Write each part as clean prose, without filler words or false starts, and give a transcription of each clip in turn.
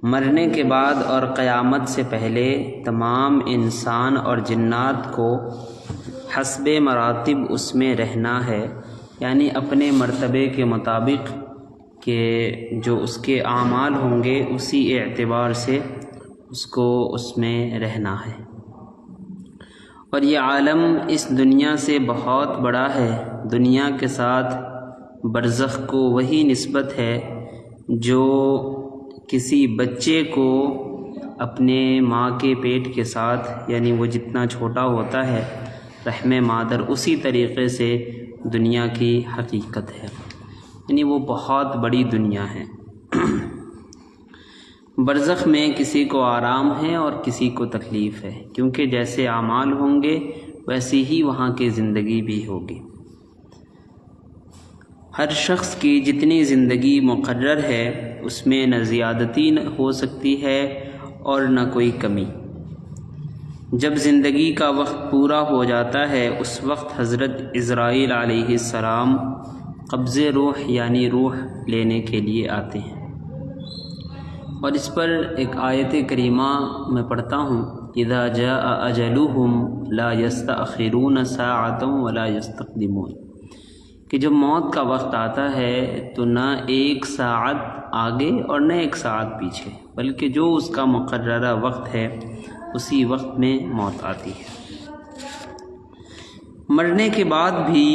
مرنے کے بعد اور قیامت سے پہلے تمام انسان اور جنات کو حسب مراتب اس میں رہنا ہے، یعنی اپنے مرتبے کے مطابق کہ جو اس کے اعمال ہوں گے اسی اعتبار سے اس کو اس میں رہنا ہے۔ اور یہ عالم اس دنیا سے بہت بڑا ہے۔ دنیا کے ساتھ برزخ کو وہی نسبت ہے جو کسی بچے کو اپنے ماں کے پیٹ کے ساتھ، یعنی وہ جتنا چھوٹا ہوتا ہے رحم مادر، اسی طریقے سے دنیا کی حقیقت ہے، یعنی وہ بہت بڑی دنیا ہے۔ برزخ میں کسی کو آرام ہے اور کسی کو تکلیف ہے، کیونکہ جیسے اعمال ہوں گے ویسی ہی وہاں کی زندگی بھی ہوگی۔ ہر شخص کی جتنی زندگی مقرر ہے اس میں نہ زیادتی ہو سکتی ہے اور نہ کوئی کمی۔ جب زندگی کا وقت پورا ہو جاتا ہے اس وقت حضرت عزرائیل علیہ السلام قبض روح یعنی روح لینے کے لیے آتے ہیں، اور اس پر ایک آیت کریمہ میں پڑھتا ہوں، اذا جاء اجلہم لا یستأخرون ساعۃ ولا یستقدمون، کہ جب موت کا وقت آتا ہے تو نہ ایک ساعت آگے اور نہ ایک ساعت پیچھے، بلکہ جو اس کا مقررہ وقت ہے اسی وقت میں موت آتی ہے۔ مرنے کے بعد بھی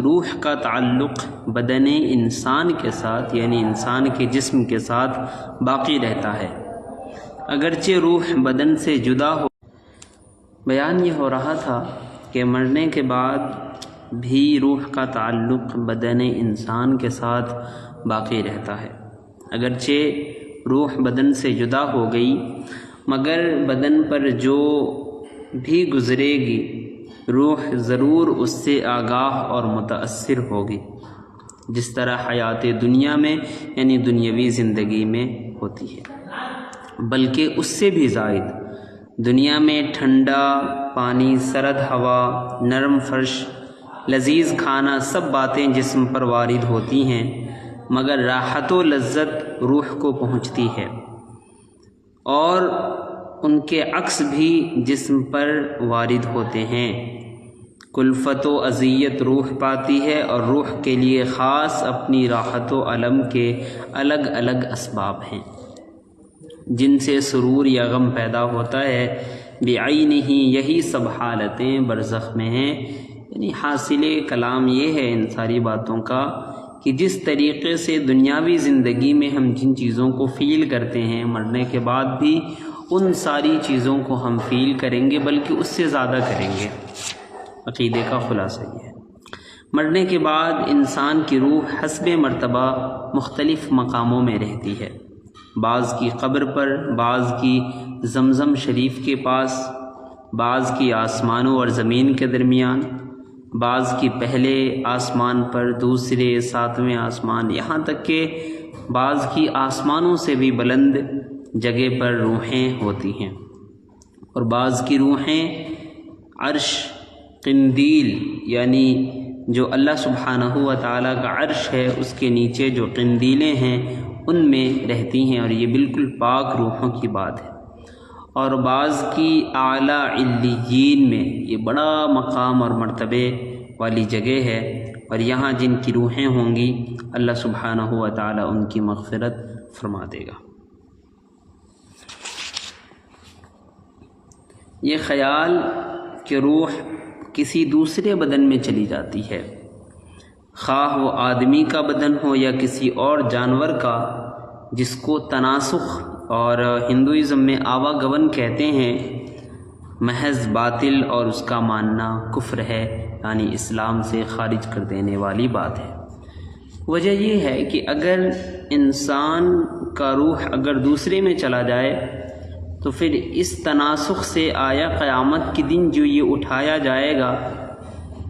روح کا تعلق بدن انسان کے ساتھ، یعنی انسان کے جسم کے ساتھ باقی رہتا ہے، اگرچہ روح بدن سے جدا ہو۔ بیان یہ ہو رہا تھا کہ مرنے کے بعد بھی روح کا تعلق بدن انسان کے ساتھ باقی رہتا ہے، اگرچہ روح بدن سے جدا ہو گئی مگر بدن پر جو بھی گزرے گی روح ضرور اس سے آگاہ اور متاثر ہوگی، جس طرح حیات دنیا میں یعنی دنیاوی زندگی میں ہوتی ہے، بلکہ اس سے بھی زائد۔ دنیا میں ٹھنڈا پانی، سرد ہوا، نرم فرش، لذیذ کھانا، سب باتیں جسم پر وارد ہوتی ہیں، مگر راحت و لذت روح کو پہنچتی ہے، اور ان کے عکس بھی جسم پر وارد ہوتے ہیں۔ کلفت و اذیت روح پاتی ہے، اور روح کے لیے خاص اپنی راحت و الم کے الگ الگ اسباب ہیں جن سے سرور یا غم پیدا ہوتا ہے۔ بعینہ یہی سب حالتیں برزخ میں ہیں، یعنی حاصل کلام یہ ہے ان ساری باتوں کا کہ جس طریقے سے دنیاوی زندگی میں ہم جن چیزوں کو فیل کرتے ہیں مرنے کے بعد بھی ان ساری چیزوں کو ہم فیل کریں گے، بلکہ اس سے زیادہ کریں گے۔ عقیدے کا خلاصہ یہ ہے، مرنے کے بعد انسان کی روح حسب مرتبہ مختلف مقاموں میں رہتی ہے، بعض کی قبر پر، بعض کی زمزم شریف کے پاس، بعض کی آسمانوں اور زمین کے درمیان، بعض کی پہلے آسمان پر، دوسرے ساتویں آسمان، یہاں تک کہ بعض کی آسمانوں سے بھی بلند جگہ پر روحیں ہوتی ہیں، اور بعض کی روحیں عرش، قندیل، یعنی جو اللہ سبحانہ و تعالیٰ کا عرش ہے اس کے نیچے جو قندیلیں ہیں ان میں رہتی ہیں، اور یہ بالکل پاک روحوں کی بات ہے۔ اور بعض کی اعلیٰ علیین میں، یہ بڑا مقام اور مرتبے والی جگہ ہے، اور یہاں جن کی روحیں ہوں گی اللہ سبحانہ و تعالیٰ ان کی مغفرت فرما دے گا۔ یہ خیال کہ روح کسی دوسرے بدن میں چلی جاتی ہے، خواہ وہ آدمی کا بدن ہو یا کسی اور جانور کا، جس کو تناسخ اور ہندوازم میں آواگمن کہتے ہیں، محض باطل اور اس کا ماننا کفر ہے، یعنی اسلام سے خارج کر دینے والی بات ہے۔ وجہ یہ ہے کہ اگر انسان کا روح اگر دوسرے میں چلا جائے تو پھر اس تناسخ سے آیا قیامت کے دن جو یہ اٹھایا جائے گا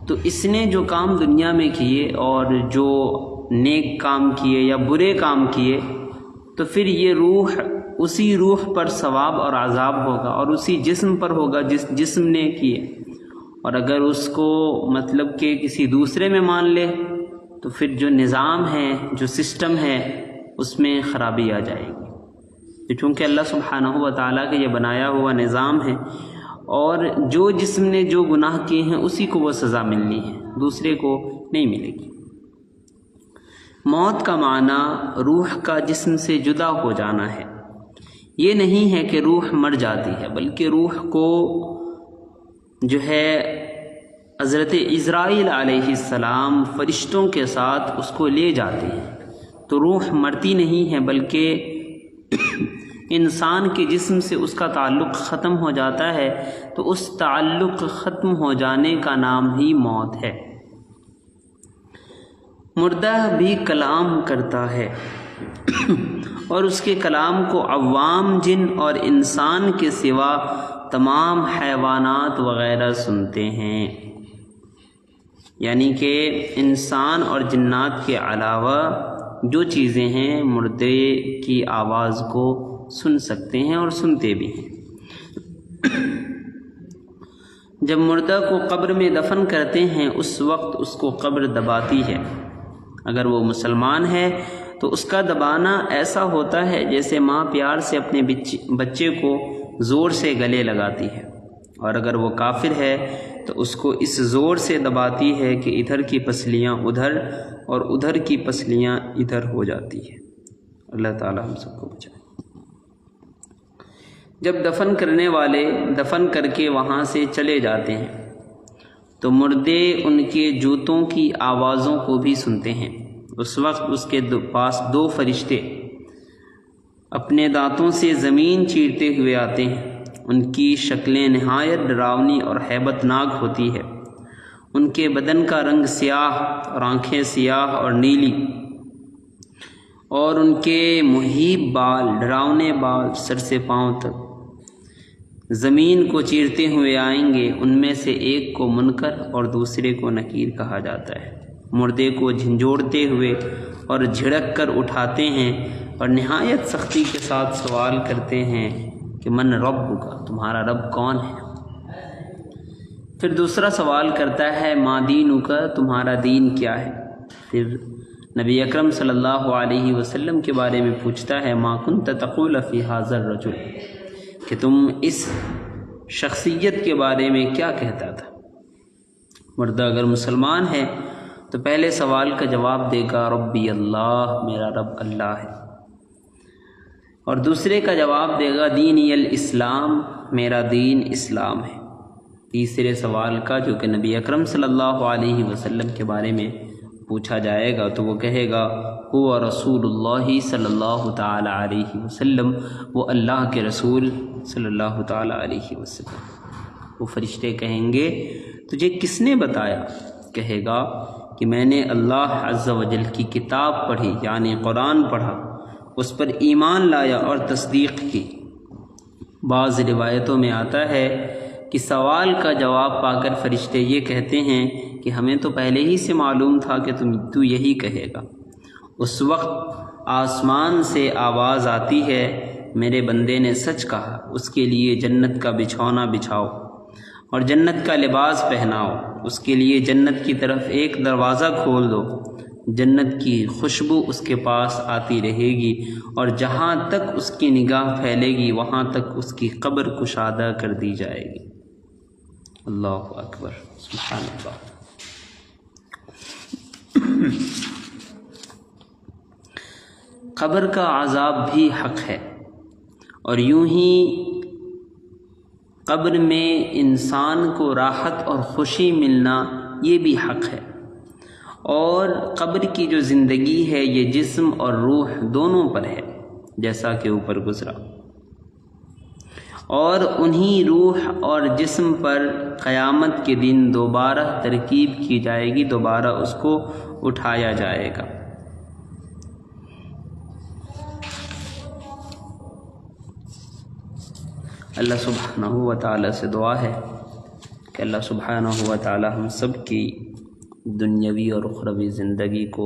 تو اس نے جو کام دنیا میں کیے اور جو نیک کام کیے یا برے کام کیے تو پھر یہ روح اسی روح پر ثواب اور عذاب ہوگا، اور اسی جسم پر ہوگا جس جسم نے کیے، اور اگر اس کو مطلب کہ کسی دوسرے میں مان لے تو پھر جو نظام ہے، جو سسٹم ہے، اس میں خرابی آ جائے گی۔ کہ چونکہ اللہ سبحانہ و تعالیٰ کا یہ بنایا ہوا نظام ہے، اور جو جسم نے جو گناہ کیے ہیں اسی کو وہ سزا ملنی ہے، دوسرے کو نہیں ملے گی۔ موت کا معنی روح کا جسم سے جدا ہو جانا ہے۔ یہ نہیں ہے کہ روح مر جاتی ہے، بلکہ روح کو جو ہے حضرت عزرائیل علیہ السلام فرشتوں کے ساتھ اس کو لے جاتے ہیں، تو روح مرتی نہیں ہے، بلکہ انسان کے جسم سے اس کا تعلق ختم ہو جاتا ہے، تو اس تعلق ختم ہو جانے کا نام ہی موت ہے۔ مردہ بھی کلام کرتا ہے اور اس کے کلام کو عوام جن اور انسان کے سوا تمام حیوانات وغیرہ سنتے ہیں، یعنی کہ انسان اور جنات کے علاوہ جو چیزیں ہیں مردے کی آواز کو سن سکتے ہیں اور سنتے بھی ہیں۔ جب مردہ کو قبر میں دفن کرتے ہیں اس وقت اس کو قبر دباتی ہے۔ اگر وہ مسلمان ہے تو اس کا دبانا ایسا ہوتا ہے جیسے ماں پیار سے اپنے بچے کو زور سے گلے لگاتی ہے، اور اگر وہ کافر ہے تو اس کو اس زور سے دباتی ہے کہ ادھر کی پسلیاں ادھر اور ادھر کی پسلیاں ادھر ہو جاتی ہے۔ اللہ تعالی ہم سب کو بچائے۔ جب دفن کرنے والے دفن کر کے وہاں سے چلے جاتے ہیں تو مردے ان کے جوتوں کی آوازوں کو بھی سنتے ہیں۔ اس وقت اس کے پاس دو فرشتے اپنے دانتوں سے زمین چیرتے ہوئے آتے ہیں۔ ان کی شکلیں نہایت ڈراؤنی اور ہیبت ناک ہوتی ہے۔ ان کے بدن کا رنگ سیاہ اور آنکھیں سیاہ اور نیلی، اور ان کے مہیب بال، ڈراؤنے بال سر سے پاؤں تک زمین کو چیرتے ہوئے آئیں گے۔ ان میں سے ایک کو منکر اور دوسرے کو نکیر کہا جاتا ہے۔ مردے کو جھنجھوڑتے ہوئے اور جھڑک کر اٹھاتے ہیں اور نہایت سختی کے ساتھ سوال کرتے ہیں کہ من ربک، تمہارا رب کون ہے؟ پھر دوسرا سوال کرتا ہے ما دینک، تمہارا دین کیا ہے؟ پھر نبی اکرم صلی اللہ علیہ وسلم کے بارے میں پوچھتا ہے ما کنت تقول فی ھذا الرجل، کہ تم اس شخصیت کے بارے میں کیا کہتا تھا؟ مردہ اگر مسلمان ہے تو پہلے سوال کا جواب دے گا ربی اللہ، میرا رب اللہ ہے، اور دوسرے کا جواب دے گا دینی الاسلام، میرا دین اسلام ہے۔ تیسرے سوال کا جو کہ نبی اکرم صلی اللہ علیہ وسلم کے بارے میں پوچھا جائے گا تو وہ کہے گا هو رسول اللہ صلی اللہ تعالی علیہ وسلم، وہ اللہ کے رسول صلی اللہ تعالی علیہ وسلم۔ وہ فرشتے کہیں گے تجھے کس نے بتایا؟ کہے گا کہ میں نے اللہ عز و جل کی کتاب پڑھی، یعنی قرآن پڑھا، اس پر ایمان لایا اور تصدیق کی۔ بعض روایتوں میں آتا ہے کہ سوال کا جواب پا کر فرشتے یہ کہتے ہیں کہ ہمیں تو پہلے ہی سے معلوم تھا کہ تو یہی کہے گا۔ اس وقت آسمان سے آواز آتی ہے میرے بندے نے سچ کہا، اس کے لیے جنت کا بچھونا بچھاؤ اور جنت کا لباس پہناؤ، اس کے لیے جنت کی طرف ایک دروازہ کھول دو، جنت کی خوشبو اس کے پاس آتی رہے گی، اور جہاں تک اس کی نگاہ پھیلے گی وہاں تک اس کی قبر کشادہ کر دی جائے گی۔ اللہ اکبر، سبحان اللہ۔ قبر کا عذاب بھی حق ہے، اور یوں ہی قبر میں انسان کو راحت اور خوشی ملنا یہ بھی حق ہے، اور قبر کی جو زندگی ہے یہ جسم اور روح دونوں پر ہے، جیسا کہ اوپر گزرا، اور انہی روح اور جسم پر قیامت کے دن دوبارہ ترکیب کی جائے گی، دوبارہ اس کو اٹھایا جائے گا۔ اللہ سبحانہ و تعالیٰ سے دعا ہے کہ اللہ سبحانہ و تعالیٰ ہم سب کی دنیاوی اور اخروی زندگی کو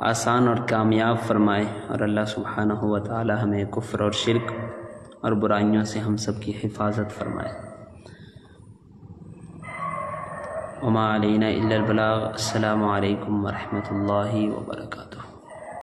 آسان اور کامیاب فرمائے، اور اللہ سبحانہ و تعالیٰ ہمیں کفر اور شرک اور برائیوں سے ہم سب کی حفاظت فرمائے۔ وما علینا الا البلاغ۔ السلام علیکم ورحمۃ اللہ وبرکاتہ۔